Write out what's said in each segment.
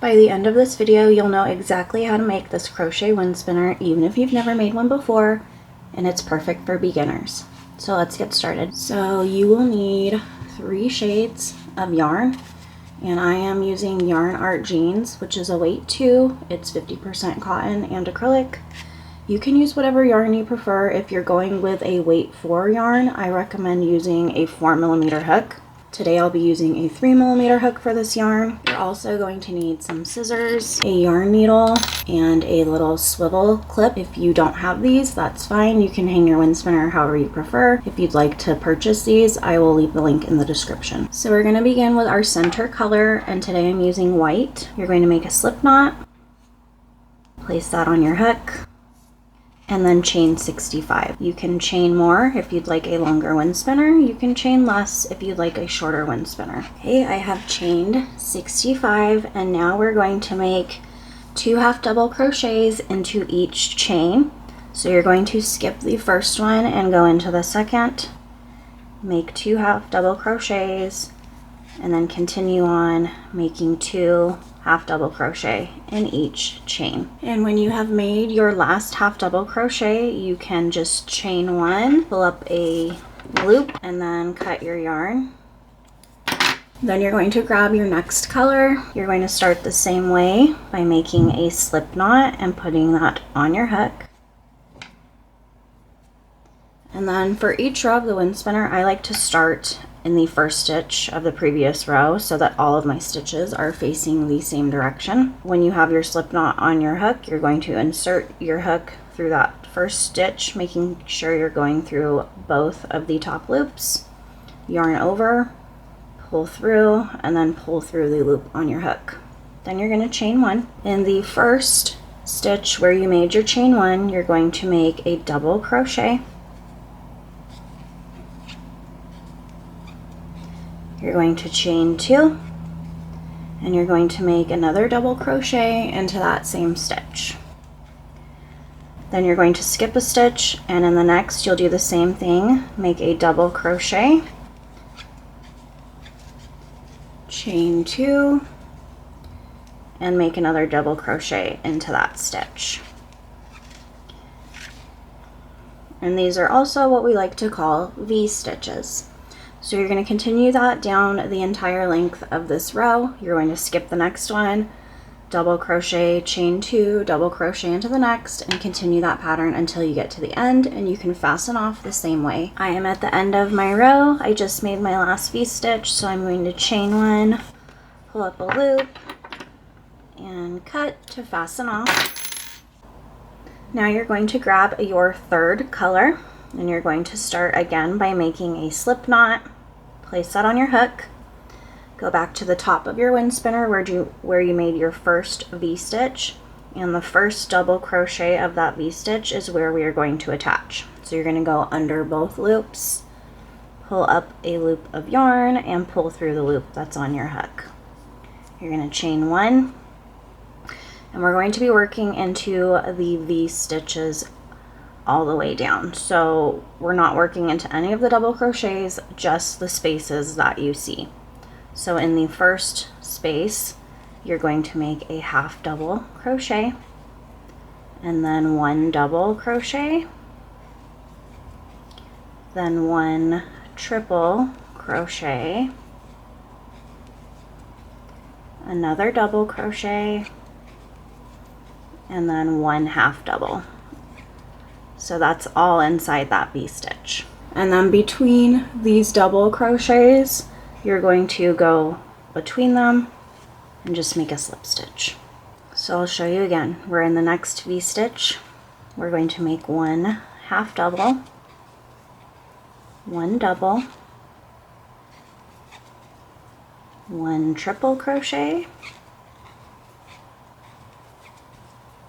By the end of this video, you'll know exactly how to make this crochet wind spinner, even if you've never made one before, and it's perfect for beginners. So let's get started. So you will need 3 shades of yarn, and I am using Yarn Art Jeans, which is a weight 2. It's 50% cotton and acrylic. You can use whatever yarn you prefer. If you're going with a weight 4 yarn, I recommend using a 4mm hook. Today I'll be using a 3mm hook for this yarn. You're also going to need some scissors, a yarn needle, and a little swivel clip. If you don't have these, that's fine. You can hang your wind spinner however you prefer. If you'd like to purchase these, I will leave the link in the description. So we're going to begin with our center color, and today I'm using white. You're going to make a slip knot, place that on your hook, and then chain 65. You can chain more if you'd like a longer wind spinner. You can chain less if you'd like a shorter wind spinner. Okay, I have chained 65, and now we're going to make 2 half double crochets into each chain. So you're going to skip the first one and go into the second, make 2 half double crochets, and then continue on making 2 half double crochet in each chain. And when you have made your last half double crochet, you can just chain 1, pull up a loop, and then cut your yarn. Then you're going to grab your next color. You're going to start the same way by making a slip knot and putting that on your hook. And then for each row of the wind spinner, I like to start in the first stitch of the previous row so that all of my stitches are facing the same direction. When you have your slip knot on your hook, you're going to insert your hook through that first stitch, making sure you're going through both of the top loops. Yarn over, pull through, and then pull through the loop on your hook. Then you're going to chain 1. In the first stitch where you made your chain 1, you're going to make a double crochet. You're going to chain 2, and you're going to make another double crochet into that same stitch. Then you're going to skip a stitch, and in the next you'll do the same thing, make a double crochet, chain 2, and make another double crochet into that stitch. And these are also what we like to call V stitches. So you're going to continue that down the entire length of this row. You're going to skip the next one, double crochet, chain 2, double crochet into the next, and continue that pattern until you get to the end, and you can fasten off the same way. I am at the end of my row. I just made my last V stitch, so I'm going to chain 1, pull up a loop, and cut to fasten off. Now you're going to grab your third color, and you're going to start again by making a slip knot. Place that on your hook, go back to the top of your wind spinner where you made your first V stitch, and the first double crochet of that V stitch is where we are going to attach. So you're going to go under both loops, pull up a loop of yarn, and pull through the loop that's on your hook. You're going to chain 1, and we're going to be working into the V stitches all the way down. So we're not working into any of the double crochets, just the spaces that you see. So in the first space, you're going to make a half double crochet, and then 1 double crochet, then 1 triple crochet, another double crochet, and then 1 half double. So that's all inside that V stitch. And then between these double crochets, you're going to go between them and just make a slip stitch. So I'll show you again. We're in the next V stitch. We're going to make 1 half double, 1 double, 1 triple crochet,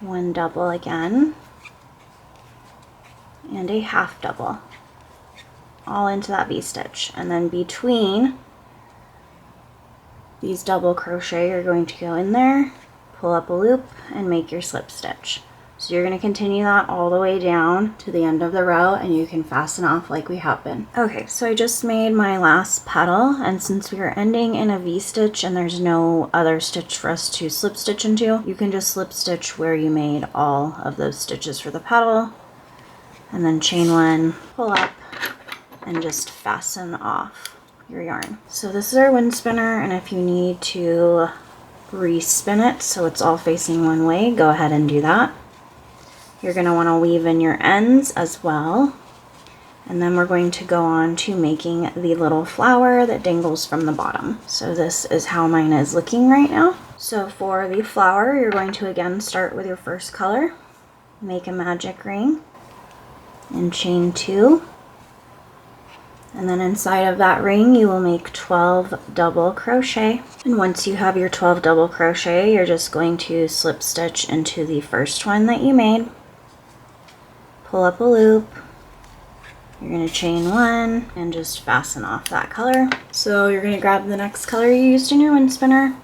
1 double again, and a half double, all into that V stitch. And then between these double crochet, you're going to go in there, pull up a loop, and make your slip stitch. So you're going to continue that all the way down to the end of the row, and you can fasten off like we have been. Okay, so I just made my last petal, and since we are ending in a V-stitch and there's no other stitch for us to slip stitch into, you can just slip stitch where you made all of those stitches for the petal, and then chain one, pull up, and just fasten off your yarn. So this is our wind spinner, and if you need to re-spin it so it's all facing one way, go ahead and do that. You're going to want to weave in your ends as well. And then we're going to go on to making the little flower that dangles from the bottom. So this is how mine is looking right now. So for the flower, you're going to again start with your first color, make a magic ring, and chain 2. And then inside of that ring, you will make 12 double crochet. And once you have your 12 double crochet, you're just going to slip stitch into the first one that you made. Pull up a loop, you're going to chain 1 and just fasten off that color. So you're going to grab the next color you used in your wind spinner,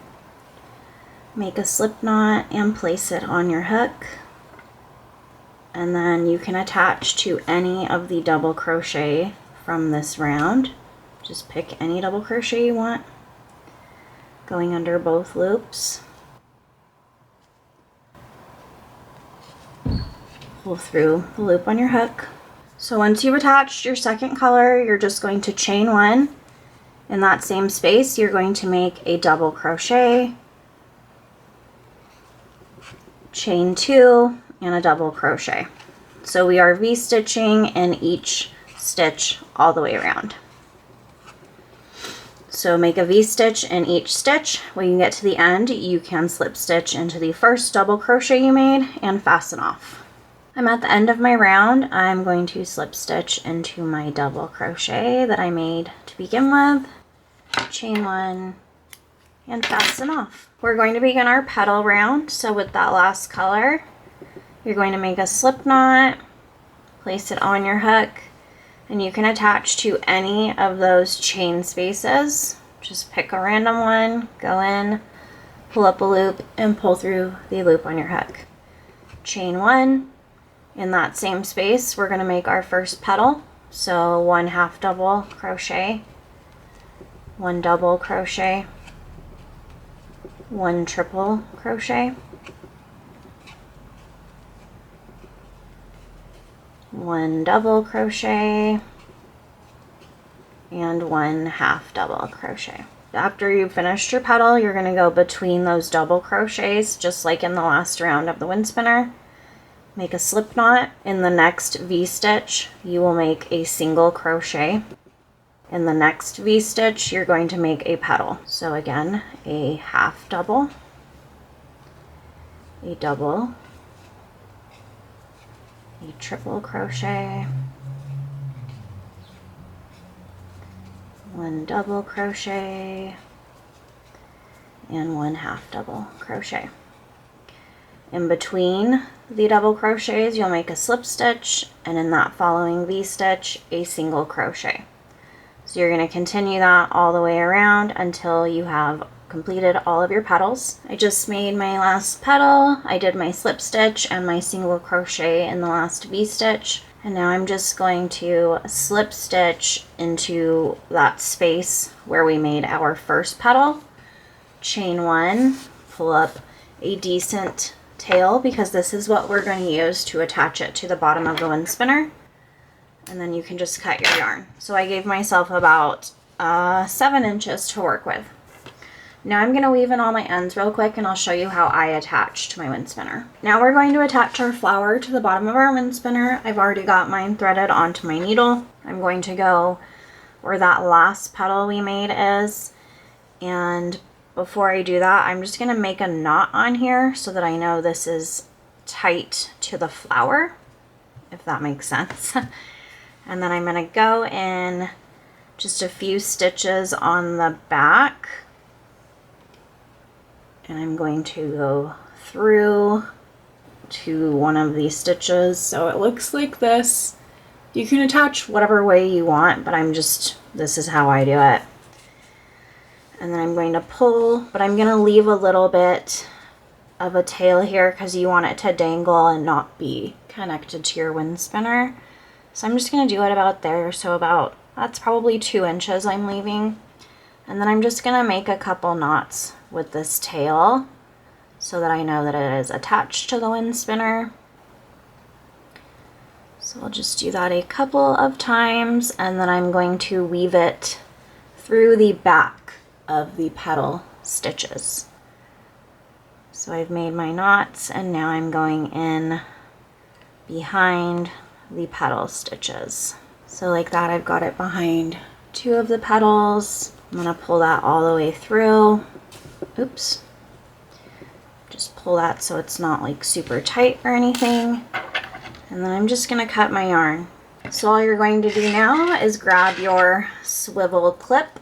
make a slip knot and place it on your hook, and then you can attach to any of the double crochet from this round. Just pick any double crochet you want, going under both loops. Pull through the loop on your hook. So once you've attached your second color, you're just going to chain 1. In that same space, you're going to make a double crochet, chain 2, and a double crochet. So we are V-stitching in each stitch all the way around. So make a V-stitch in each stitch. When you get to the end, you can slip stitch into the first double crochet you made and fasten off. I'm at the end of my round. I'm going to slip stitch into my double crochet that I made to begin with, chain 1, and fasten off. We're going to begin our petal round. So with that last color, you're going to make a slip knot, place it on your hook, and you can attach to any of those chain spaces. Just pick a random one, go in, pull up a loop, and pull through the loop on your hook. Chain 1. In that same space, we're going to make our first petal. So 1 half double crochet, 1 double crochet, 1 triple crochet, 1 double crochet, and 1 half double crochet. After you've finished your petal, you're going to go between those double crochets, just like in the last round of the wind spinner. Make a slip knot. In the next V-stitch, you will make a single crochet. In the next V-stitch, you're going to make a petal. So again, a half double, a double, a triple crochet, 1 double crochet, and 1 half double crochet. In between the double crochets, you'll make a slip stitch, and in that following V-stitch, a single crochet. So you're going to continue that all the way around until you have completed all of your petals. I just made my last petal. I did my slip stitch and my single crochet in the last V-stitch, and now I'm just going to slip stitch into that space where we made our first petal, chain 1, pull up a decent tail, because this is what we're going to use to attach it to the bottom of the wind spinner, and then you can just cut your yarn. So I gave myself about 7 inches to work with. Now I'm going to weave in all my ends real quick, and I'll show you how I attach to my wind spinner. Now we're going to attach our flower to the bottom of our wind spinner. I've already got mine threaded onto my needle. I'm going to go where that last petal we made is, and before I do that, I'm just going to make a knot on here so that I know this is tight to the flower, if that makes sense. And then I'm going to go in just a few stitches on the back, and I'm going to go through to one of these stitches so it looks like this. You can attach whatever way you want, but this is how I do it. And then I'm going to pull, but I'm going to leave a little bit of a tail here because you want it to dangle and not be connected to your wind spinner. So I'm just going to do it about there. So about, that's probably 2 inches I'm leaving. And then I'm just going to make a couple knots with this tail so that I know that it is attached to the wind spinner. So I'll just do that a couple of times, and then I'm going to weave it through the back of the petal stitches. So I've made my knots, and now I'm going in behind the petal stitches. So like that, I've got it behind 2 of the petals. I'm gonna pull that all the way through. Oops. Just pull that so it's not like super tight or anything. And then I'm just gonna cut my yarn. So all you're going to do now is grab your swivel clip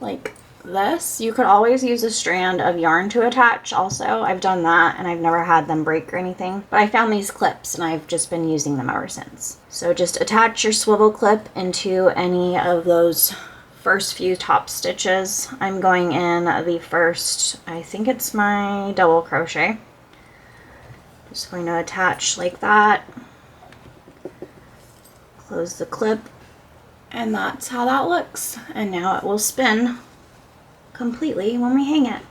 like this. You could always use a strand of yarn to attach also. I've done that and I've never had them break or anything. But I found these clips and I've just been using them ever since. So just attach your swivel clip into any of those first few top stitches. I'm going in the first, I think it's my double crochet. Just going to attach like that. Close the clip, and that's how that looks. And now it will spin completely when we hang it.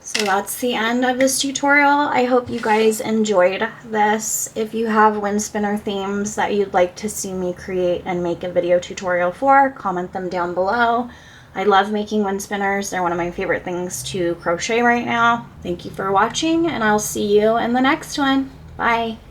So that's the end of this tutorial. I hope you guys enjoyed this. If you have wind spinner themes that you'd like to see me create and make a video tutorial for, comment them down below. I love making wind spinners. They're one of my favorite things to crochet right now. Thank you for watching, and I'll see you in the next one. Bye.